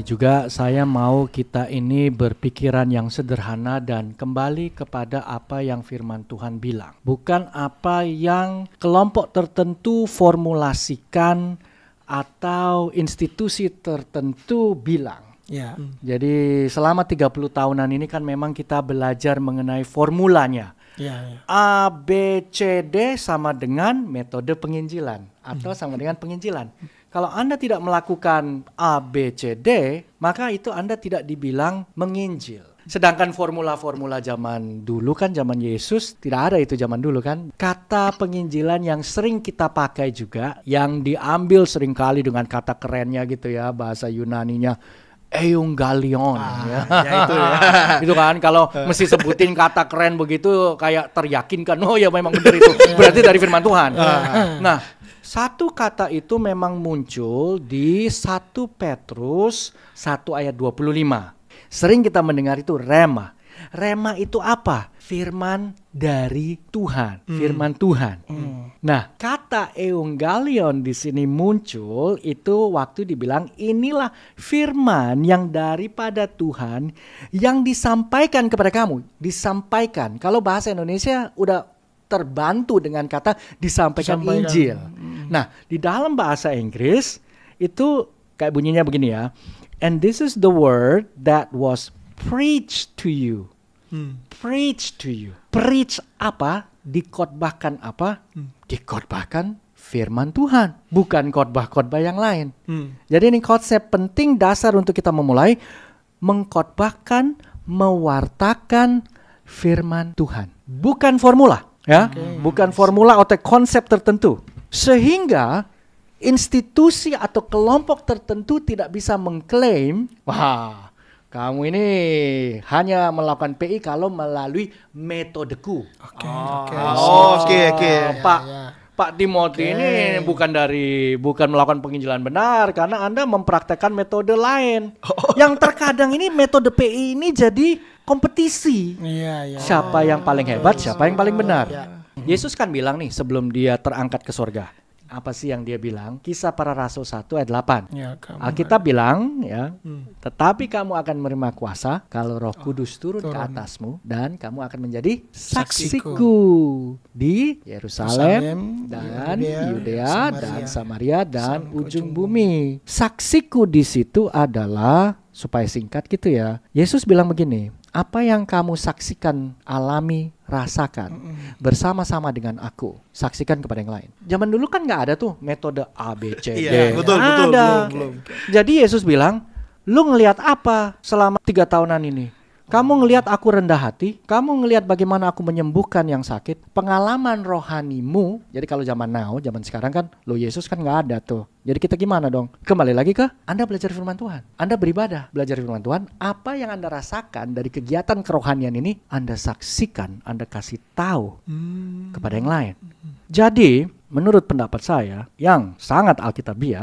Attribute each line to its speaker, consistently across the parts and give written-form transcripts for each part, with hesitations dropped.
Speaker 1: juga saya mau kita ini berpikiran yang sederhana dan kembali kepada apa yang firman Tuhan bilang. Bukan apa yang kelompok tertentu formulasikan atau institusi tertentu bilang.
Speaker 2: Ya.
Speaker 1: Jadi selama 30 tahunan ini kan memang kita belajar mengenai formulanya.
Speaker 2: Ya.
Speaker 1: A, B, C, D sama dengan metode penginjilan atau sama dengan penginjilan. Kalau Anda tidak melakukan A, B, C, D, maka itu Anda tidak dibilang menginjil. Sedangkan formula-formula zaman dulu kan, zaman Yesus, tidak ada itu zaman dulu kan. Kata penginjilan yang sering kita pakai juga, yang diambil seringkali dengan kata kerennya gitu ya, bahasa Yunaninya, Euangelion ya.
Speaker 2: Itu ya.
Speaker 1: Itu kan kalau mesti sebutin kata keren begitu kayak teryakinkan, oh ya memang benar itu. Berarti dari firman Tuhan. Nah, satu kata itu memang muncul di 1 Petrus 1 ayat 25. Sering kita mendengar itu rema. Rema itu apa? Firman dari Tuhan, firman Tuhan. Nah, kata Euangelion di sini muncul itu waktu dibilang inilah firman yang daripada Tuhan yang disampaikan kepada kamu. Disampaikan. Kalau bahasa Indonesia udah terbantu dengan kata disampaikan Injil. Nah, di dalam bahasa Inggris itu kayak bunyinya begini ya. And this is the word that was preached to you. Preach to you. Preach apa? Dikotbahkan apa? Dikotbahkan firman Tuhan. Bukan khotbah-khotbah yang lain. Jadi ini konsep penting dasar untuk kita memulai. Mengkhotbahkan, mewartakan firman Tuhan. Bukan formula. Ya, bukan formula atau konsep tertentu. Sehingga institusi atau kelompok tertentu tidak bisa mengklaim, wah, kamu ini hanya melakukan PI kalau melalui metodeku. Pak Timothy ini bukan melakukan penginjilan benar karena Anda mempraktekkan metode lain. Yang terkadang ini metode PI ini jadi kompetisi. Siapa yang paling hebat, siapa yang paling benar. Yesus kan bilang nih sebelum dia terangkat ke surga. Apa sih yang dia bilang? Kisah Para Rasul 1 ayat 8. Alkitab bilang ya, tetapi kamu akan menerima kuasa kalau Roh Kudus turun ke atasmu dan kamu akan menjadi saksiku di Yerusalem dan Yudea dan Samaria dan ujung bumi. Saksiku di situ adalah, supaya singkat gitu ya, Yesus bilang begini, apa yang kamu saksikan, alami, rasakan bersama-sama dengan aku, saksikan kepada yang lain. Zaman dulu kan nggak ada tuh metode A, B, C, D.
Speaker 2: Betul.
Speaker 1: Jadi Yesus bilang, lu ngelihat apa selama 3 tahunan ini? Kamu ngelihat aku rendah hati, kamu ngelihat bagaimana aku menyembuhkan yang sakit, pengalaman rohanimu. Jadi kalau zaman sekarang kan, lo Yesus kan nggak ada tuh. Jadi kita gimana dong? Kembali lagi ke Anda belajar firman Tuhan, Anda beribadah, belajar firman Tuhan. Apa yang Anda rasakan dari kegiatan kerohanian ini, Anda saksikan, Anda kasih tahu kepada yang lain. Jadi menurut pendapat saya yang sangat alkitabiah,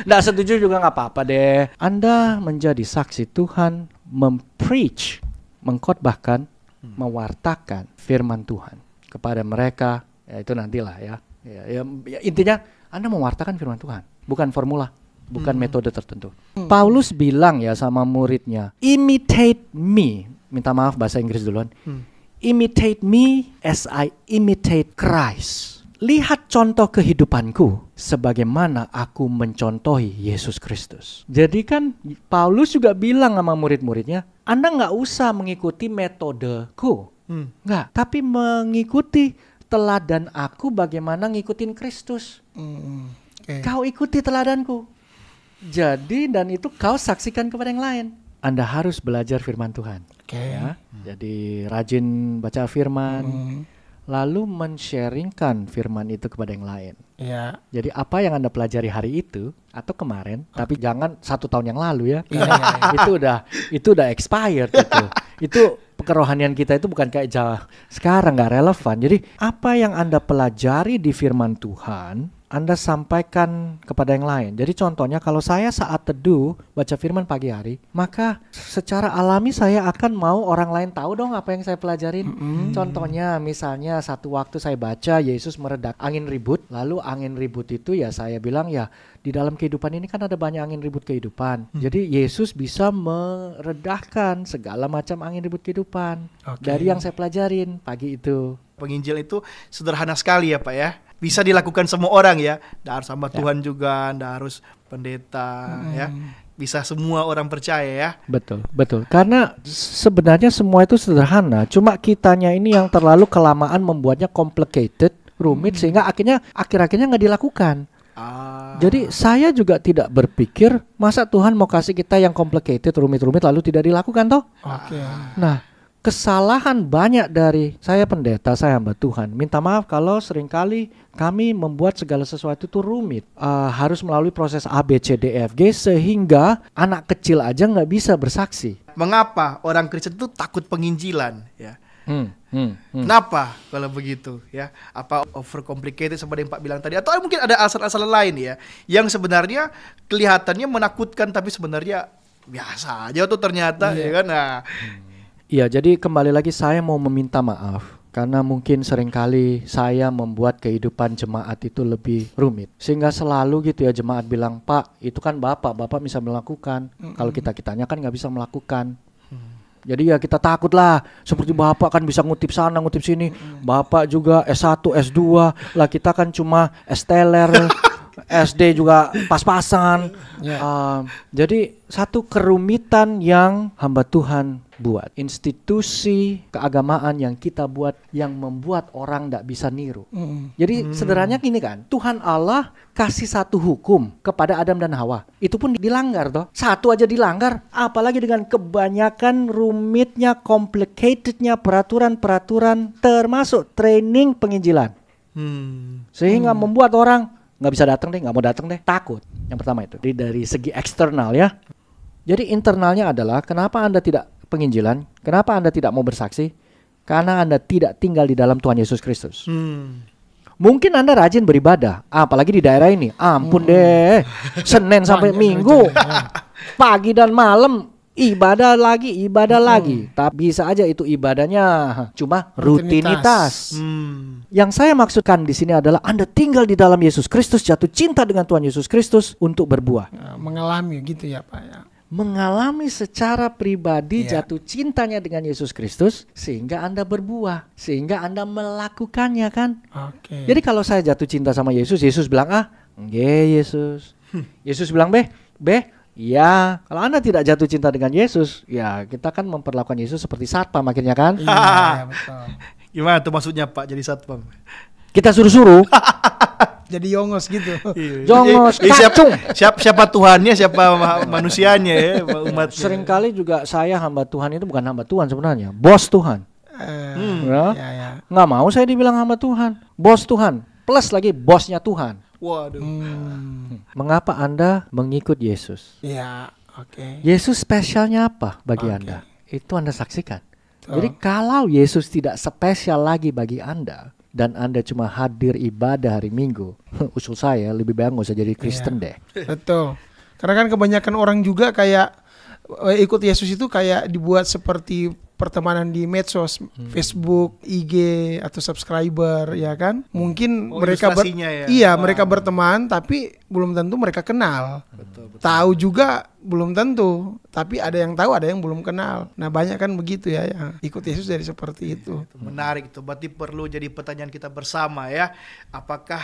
Speaker 1: nggak setuju juga nggak apa-apa deh. Anda menjadi saksi Tuhan, mempreach, mengkhotbahkan, mewartakan firman Tuhan kepada mereka. Ya itu nantilah ya. Ya, intinya Anda mewartakan firman Tuhan, bukan formula, bukan metode tertentu. Paulus bilang ya sama muridnya, imitate me. Minta maaf bahasa Inggris duluan. Imitate me as I imitate Christ. Lihat contoh kehidupanku sebagaimana aku mencontohi Yesus Kristus. Jadi kan Paulus juga bilang sama murid-muridnya, Anda nggak usah mengikuti metodeku, nggak, tapi mengikuti teladan aku bagaimana ngikutin Kristus. Kau ikuti teladanku. Jadi dan itu kau saksikan kepada yang lain. Anda harus belajar firman Tuhan. Ya. Jadi rajin baca firman. Lalu men-sharingkan firman itu kepada yang lain. Jadi apa yang Anda pelajari hari itu atau kemarin, tapi jangan 1 tahun yang lalu ya. Itu udah expired gitu. Itu kerohanian kita itu bukan kayak sekarang, nggak relevan. Jadi apa yang Anda pelajari di firman Tuhan, Anda sampaikan kepada yang lain. Jadi contohnya kalau saya saat teduh baca firman pagi hari, maka secara alami saya akan mau orang lain tahu dong apa yang saya pelajarin. Contohnya misalnya satu waktu saya baca Yesus meredak angin ribut, lalu angin ribut itu ya saya bilang ya di dalam kehidupan ini kan ada banyak angin ribut kehidupan. Jadi Yesus bisa meredahkan segala macam angin ribut kehidupan dari yang saya pelajarin pagi itu.
Speaker 2: Penginjil itu sederhana sekali ya Pak ya. Bisa dilakukan semua orang ya. Nggak harus hamba Tuhan juga, nggak harus pendeta ya. Bisa semua orang percaya ya.
Speaker 1: Betul. Karena sebenarnya semua itu sederhana. Cuma kitanya ini yang terlalu kelamaan membuatnya complicated, rumit sehingga akhir-akhirnya nggak dilakukan. Jadi saya juga tidak berpikir masa Tuhan mau kasih kita yang complicated, rumit-rumit lalu tidak dilakukan toh. Nah, kesalahan banyak dari saya pendeta, saya hamba Tuhan. Minta maaf kalau seringkali kami membuat segala sesuatu itu rumit. Harus melalui proses A, B, C, D, E, F, G sehingga anak kecil aja nggak bisa bersaksi.
Speaker 2: Mengapa orang Kristen itu takut penginjilan ya? Kenapa kalau begitu ya? Apa overcomplicated seperti yang Pak bilang tadi? Atau mungkin ada alasan-alasan lain ya yang sebenarnya kelihatannya menakutkan tapi sebenarnya biasa aja tuh ternyata ya kan? Nah.
Speaker 1: Iya, jadi kembali lagi saya mau meminta maaf karena mungkin seringkali saya membuat kehidupan jemaat itu lebih rumit. Sehingga selalu gitu ya jemaat bilang, Pak itu kan Bapak bisa melakukan. Kalau kitanya kan gak bisa melakukan. Jadi ya kita takut lah, seperti Bapak kan bisa ngutip sana ngutip sini. Bapak juga S1, S2, lah kita kan cuma S-teler. SD juga pas-pasan. Jadi satu kerumitan yang hamba Tuhan buat, institusi keagamaan yang kita buat yang membuat orang tidak bisa niru. Jadi sederhananya gini kan, Tuhan Allah kasih satu hukum kepada Adam dan Hawa, itu pun dilanggar toh. Satu aja dilanggar, apalagi dengan kebanyakan rumitnya, complicatednya peraturan-peraturan termasuk training penginjilan. Sehingga membuat orang nggak bisa datang deh, nggak mau datang deh, takut. Yang pertama itu dari segi eksternal ya. Jadi internalnya adalah kenapa Anda tidak penginjilan, kenapa Anda tidak mau bersaksi? Karena Anda tidak tinggal di dalam Tuhan Yesus Kristus. Mungkin Anda rajin beribadah, apalagi di daerah ini. Ampun deh, Senin sampai Minggu, pagi dan malam ibadah lagi. Tapi bisa aja itu ibadahnya cuma rutinitas. Yang saya maksudkan di sini adalah Anda tinggal di dalam Yesus Kristus, jatuh cinta dengan Tuhan Yesus Kristus untuk berbuah.
Speaker 3: Mengalami gitu ya Pak ya.
Speaker 1: Mengalami secara pribadi jatuh cintanya dengan Yesus Kristus sehingga Anda berbuah, sehingga Anda melakukannya kan. Jadi kalau saya jatuh cinta sama Yesus, Yesus bilang nggih Yesus. Yesus bilang B. Ya, kalau Anda tidak jatuh cinta dengan Yesus, ya kita kan memperlakukan Yesus seperti satpam akhirnya kan.
Speaker 3: Iya, betul.
Speaker 2: Gimana tuh maksudnya Pak jadi satpam?
Speaker 1: Kita suruh-suruh.
Speaker 3: Jadi yongos gitu.
Speaker 1: Jongos, kacung.
Speaker 2: Siapa Tuhannya, siapa manusianya ya, umat.
Speaker 1: Seringkali juga saya hamba Tuhan itu bukan hamba Tuhan sebenarnya, bos Tuhan. Nggak mau saya dibilang hamba Tuhan, bos Tuhan, plus lagi bosnya Tuhan.
Speaker 2: Waduh.
Speaker 1: Mengapa Anda mengikut Yesus?
Speaker 3: Ya,
Speaker 1: Yesus spesialnya apa bagi Anda? Itu Anda saksikan. Jadi kalau Yesus tidak spesial lagi bagi Anda dan Anda cuma hadir ibadah hari Minggu, usul saya lebih baik nggak usah jadi Kristen deh.
Speaker 3: Betul. Karena kan kebanyakan orang juga kayak ikut Yesus itu kayak dibuat seperti pertemanan di medsos, Facebook, IG atau subscriber ya kan. Mungkin mereka mereka berteman tapi belum tentu mereka kenal. Betul. Tahu juga belum tentu, tapi ada yang tahu, ada yang belum kenal. Nah, banyak kan begitu ya yang ikut Yesus dari seperti itu.
Speaker 2: Menarik itu. Berarti perlu jadi pertanyaan kita bersama ya. Apakah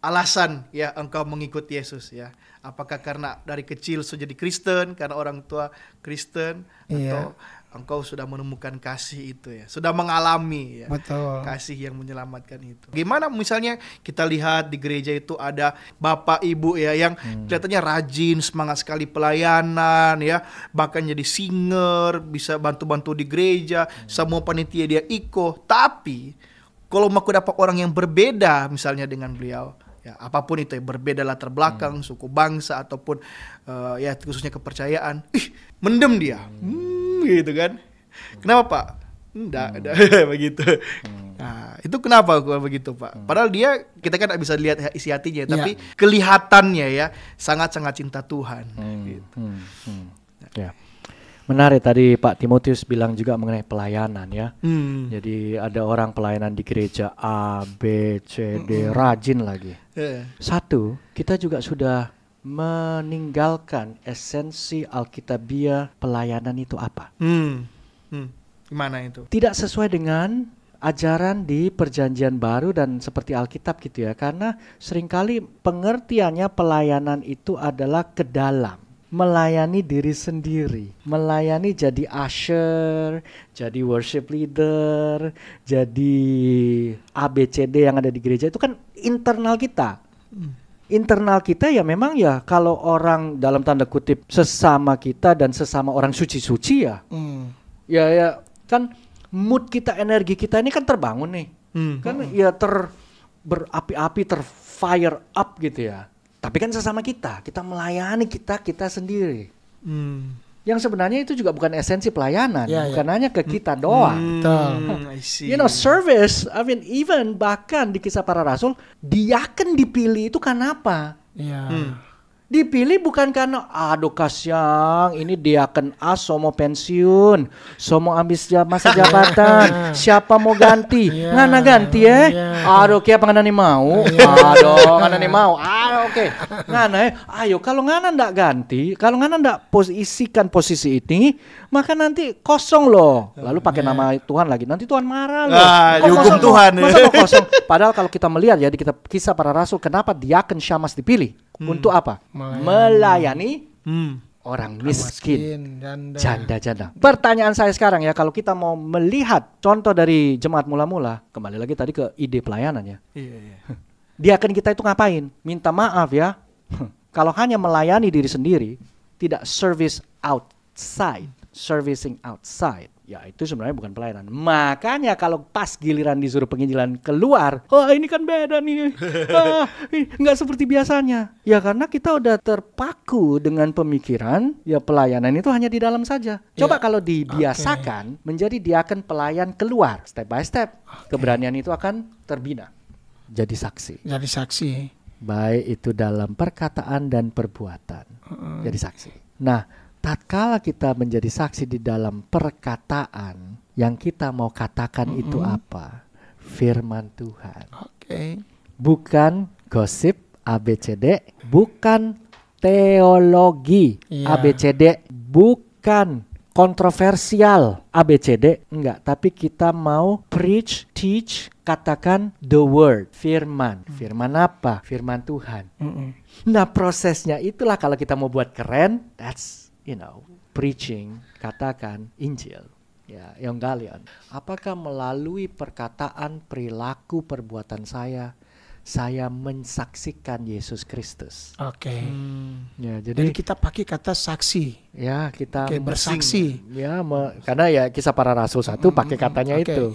Speaker 2: alasan ya engkau mengikut Yesus ya? Apakah karena dari kecil sudah jadi Kristen, karena orang tua Kristen, atau engkau sudah menemukan kasih itu ya, sudah mengalami ya.
Speaker 3: Betul.
Speaker 2: Kasih yang menyelamatkan itu. Gimana misalnya kita lihat di gereja itu ada bapak ibu ya yang kelihatannya rajin, semangat sekali pelayanan ya, bahkan jadi singer, bisa bantu-bantu di gereja, semua panitia dia ikut. Tapi kalau mau dapat orang yang berbeda misalnya dengan beliau, ya apapun itu ya, berbeda latar belakang, suku bangsa ataupun ya khususnya kepercayaan, mendem dia, gitu kan? Kenapa Pak? Enggak begitu. Nah, itu kenapa gua begitu, Pak? Padahal kita kan nggak bisa lihat isi hatinya, tapi kelihatannya ya sangat-sangat cinta Tuhan. Gitu.
Speaker 1: Ya. Menarik tadi Pak Timotius bilang juga mengenai pelayanan ya. Jadi ada orang pelayanan di gereja A, B, C, D, rajin lagi. Satu, kita juga sudah meninggalkan esensi Alkitabiah pelayanan itu apa?
Speaker 2: Gimana itu?
Speaker 1: Tidak sesuai dengan ajaran di Perjanjian Baru dan seperti Alkitab gitu ya. Karena seringkali pengertiannya pelayanan itu adalah ke dalam, melayani diri sendiri, melayani jadi usher, jadi worship leader, jadi ABCD yang ada di gereja itu kan internal kita. Internal kita ya memang ya kalau orang dalam tanda kutip sesama kita dan sesama orang suci-suci ya. Ya kan mood kita, energi kita ini kan terbangun nih. Kan ya berapi-api, terfire up gitu ya. Tapi kan sesama kita melayani kita sendiri. Yang sebenarnya itu juga bukan esensi pelayanan, bukan hanya ke kita doang.
Speaker 2: I see.
Speaker 1: You know, service, I mean even bahkan di Kisah Para Rasul, diaken dipilih itu karena apa? Dipilih bukan karena aduh kasihan ini diaken A mau pensiun, mau habis masa jabatan, siapa mau ganti? Ngana ganti ya? Aduh kia pengenani mau. Aduh nganani mau. Oke. Ngana ayo kalau ngana ndak ganti, kalau ngana ndak posisikan posisi ini, maka nanti kosong loh. Lalu pakai nama Tuhan lagi. Nanti Tuhan marah loh.
Speaker 2: Dihukum Tuhan.
Speaker 1: Masa mau kosong? Padahal kalau kita melihat ya di Kisah Para Rasul, kenapa diaken Syamas dipilih? Untuk apa? Melayani orang miskin, janda-janda. Pertanyaan saya sekarang ya, kalau kita mau melihat contoh dari jemaat mula-mula, kembali lagi tadi ke ide pelayanan ya. Diaken kita itu ngapain? Minta maaf ya. Kalau hanya melayani diri sendiri, tidak servicing outside. Ya itu sebenarnya bukan pelayanan. Makanya kalau pas giliran disuruh penginjilan keluar, ini kan beda nih. Nggak seperti biasanya. Ya karena kita udah terpaku dengan pemikiran, ya pelayanan itu hanya di dalam saja. Coba kalau dibiasakan menjadi diaken pelayan keluar, step by step. Keberanian itu akan terbina. Jadi saksi. Baik itu dalam perkataan dan perbuatan. Jadi saksi. Nah, tatkala kita menjadi saksi di dalam perkataan, yang kita mau katakan itu apa? Firman Tuhan. Bukan gosip ABCD, bukan teologi ABCD, bukan kontroversial ABCD, enggak. Tapi kita mau preach, teach, katakan the word, firman. Firman apa? Firman Tuhan. Nah prosesnya itulah kalau kita mau buat keren, that's preaching, katakan Injil. Ya, Evangelion. Apakah melalui perkataan, perilaku, perbuatan saya mensaksikan Yesus Kristus? Ya, jadi
Speaker 3: kita pakai kata saksi.
Speaker 1: Ya, kita
Speaker 3: bersaksi.
Speaker 1: Ya, karena ya Kisah Para Rasul 1 pakai katanya itu.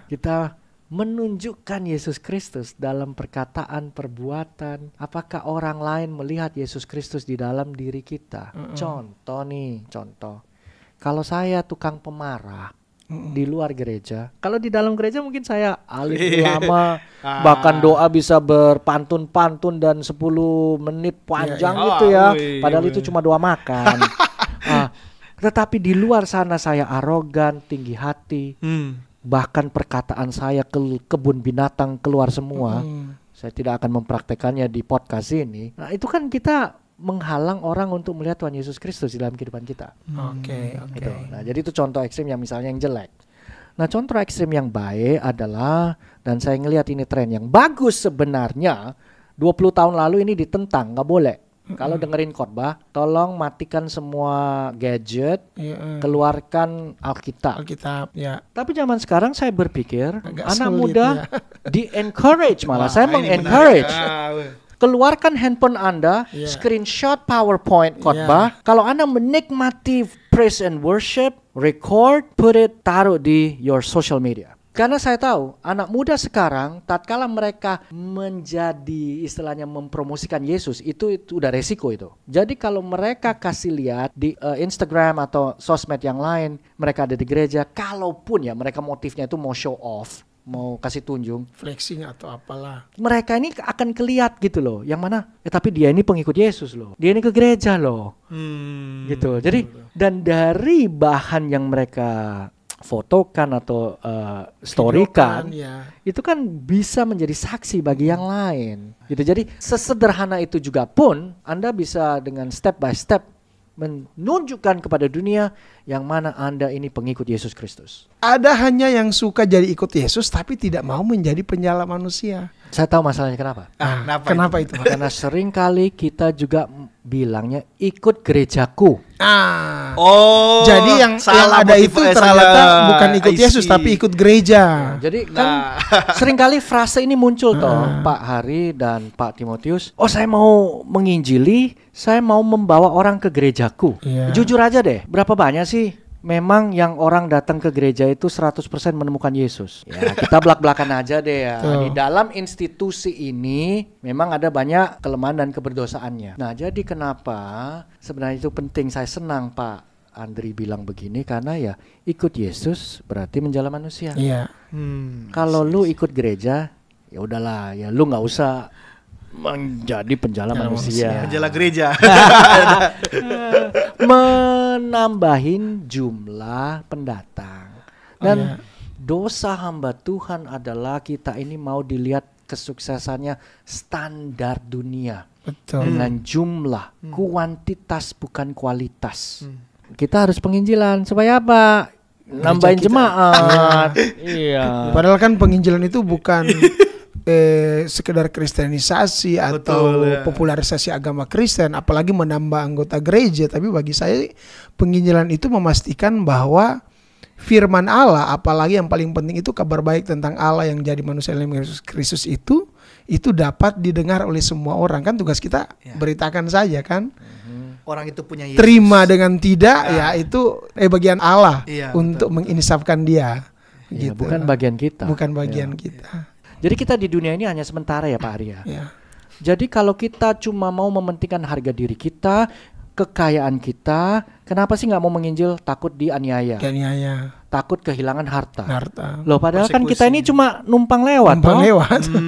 Speaker 1: Kita menunjukkan Yesus Kristus dalam perkataan, perbuatan. Apakah orang lain melihat Yesus Kristus di dalam diri kita? Contoh. Kalau saya tukang pemarah di luar gereja, kalau di dalam gereja mungkin saya alim ulama, bahkan doa bisa berpantun-pantun dan 10 menit panjang gitu ya. Padahal itu cuma doa makan. Tetapi di luar sana saya arogan, tinggi hati. Bahkan perkataan saya ke kebun binatang keluar semua. Saya tidak akan mempraktekannya di podcast ini. Nah itu kan kita menghalang orang untuk melihat Tuhan Yesus Kristus di dalam kehidupan kita. Gitu. Nah jadi itu contoh ekstrim yang misalnya yang jelek. Nah contoh ekstrim yang baik adalah, dan saya ngelihat ini tren yang bagus sebenarnya, 20 tahun lalu ini ditentang, nggak boleh. Kalau dengerin khotbah, tolong matikan semua gadget, keluarkan Alkitab. Tapi zaman sekarang saya berpikir anak muda di-encourage, malah saya meng-encourage. Keluarkan handphone Anda, screenshot PowerPoint khotbah. Kalau Anda menikmati praise and worship, record, taruh di your social media. Karena saya tahu anak muda sekarang tatkala mereka menjadi istilahnya mempromosikan Yesus itu udah resiko itu. Jadi kalau mereka kasih lihat di Instagram atau sosmed yang lain, mereka ada di gereja, kalaupun ya mereka motifnya itu mau show off, mau kasih tunjuk.
Speaker 3: Flexing atau apalah.
Speaker 1: Mereka ini akan kelihat gitu loh. Yang mana? Tapi dia ini pengikut Yesus loh. Dia ini ke gereja loh. Gitu. Jadi dan dari bahan yang mereka fotokan atau storykan,
Speaker 3: ya.
Speaker 1: itu kan bisa menjadi saksi bagi yang lain. Gitu. Jadi sesederhana itu juga pun Anda bisa dengan step by step menunjukkan kepada dunia yang mana Anda ini pengikut Yesus Kristus.
Speaker 3: Ada hanya yang suka jadi ikut Yesus tapi tidak mau menjadi penjala manusia.
Speaker 1: Saya tahu masalahnya kenapa.
Speaker 3: Kenapa itu?
Speaker 1: Karena sering kali kita juga bilangnya ikut gerejaku.
Speaker 3: Jadi yang ada itu ternyata bukan ikut Yesus tapi ikut gereja.
Speaker 1: Jadi kan sering kali frase ini muncul toh, Pak Hari dan Pak Timotius. Oh, saya mau menginjili, saya mau membawa orang ke gerejaku. Jujur aja deh, berapa banyak sih memang yang orang datang ke gereja itu 100% menemukan Yesus? Ya, kita belak-belakan aja deh ya. Di dalam institusi ini memang ada banyak kelemahan dan keberdosaannya. Nah, jadi kenapa sebenarnya itu penting? Saya senang Pak Andri bilang begini karena ya ikut Yesus berarti menjala manusia. Kalau lu ikut gereja, ya udahlah, ya lu nggak usah menjadi penjala manusia.
Speaker 2: Penjala gereja.
Speaker 1: Menambahin jumlah pendatang. Dan dosa hamba Tuhan adalah kita ini mau dilihat kesuksesannya standar dunia. Dengan jumlah, kuantitas bukan kualitas. Kita harus penginjilan supaya apa? Nambahin jemaat. Iya.
Speaker 3: Padahal kan penginjilan itu bukan sekedar kristenisasi atau popularisasi agama Kristen, apalagi menambah anggota gereja. Tapi bagi saya penginjilan itu memastikan bahwa firman Allah, apalagi yang paling penting itu kabar baik tentang Allah yang jadi manusia dalam Yesus Kristus itu dapat didengar oleh semua orang. Kan tugas kita beritakan saja kan.
Speaker 2: Orang itu punya Yesus.
Speaker 3: Terima dengan tidak ya itu bagian Allah untuk menginsafkan dia.
Speaker 1: Gitu. Bukan bagian kita.
Speaker 3: Bukan bagian kita.
Speaker 1: Jadi kita di dunia ini hanya sementara ya Pak Arya. Jadi kalau kita cuma mau mementingkan harga diri kita, kekayaan kita, kenapa sih nggak mau menginjil? Takut dianiaya, takut kehilangan harta. Loh padahal kan kita ini cuma numpang lewat.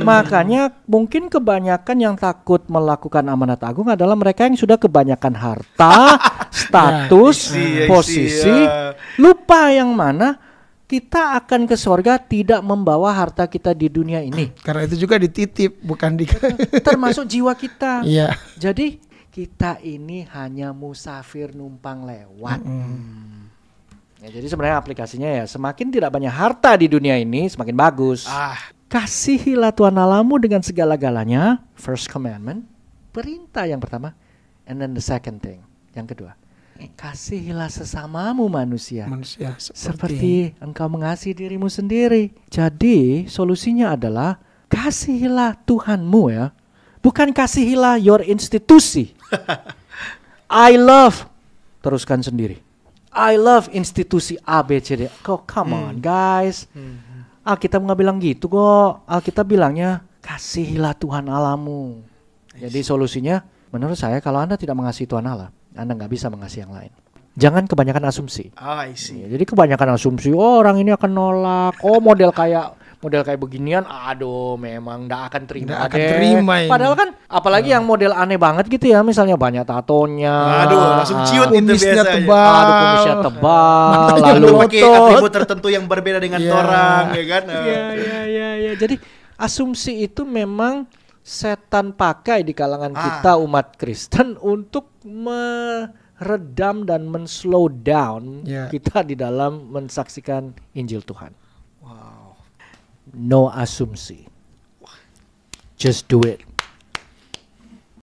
Speaker 1: Makanya mungkin kebanyakan yang takut melakukan amanat agung adalah mereka yang sudah kebanyakan harta, status, posisi, lupa yang mana kita akan ke sorga tidak membawa harta kita di dunia ini.
Speaker 3: Karena itu juga dititip, bukan
Speaker 1: termasuk jiwa kita. Jadi kita ini hanya musafir numpang lewat. Ya, jadi sebenarnya aplikasinya ya semakin tidak banyak harta di dunia ini semakin bagus. Kasihilah Tuhan Allahmu dengan segala-galanya. First commandment, perintah yang pertama. And then the second thing, yang kedua. Kasihilah sesamamu manusia seperti engkau mengasihi dirimu sendiri. Jadi solusinya adalah kasihilah Tuhanmu ya. Bukan kasihilah your institusi. I love, teruskan sendiri. I love institusi A, B, C, D. Come on guys. Alkitab nggak bilang gitu kok. Alkitab bilangnya kasihilah Tuhan Allahmu. Jadi solusinya menurut saya kalau Anda tidak mengasihi Tuhan Allah, Anda nggak bisa mengasihi yang lain. Jangan kebanyakan asumsi. Jadi kebanyakan asumsi, orang ini akan nolak. Model kayak beginian, aduh memang nggak akan terima. Padahal kan, apalagi yang model aneh banget gitu ya, misalnya banyak tatonya.
Speaker 2: Langsung ciut itu biasanya.
Speaker 1: Kumisnya tebal. Lalu
Speaker 2: pakai atribut tertentu yang berbeda dengan orang, ya kan?
Speaker 1: Iya. Jadi asumsi itu memang setan pakai di kalangan kita umat Kristen untuk meredam dan men-slow down kita di dalam mensaksikan Injil Tuhan. No asumsi. Just do it.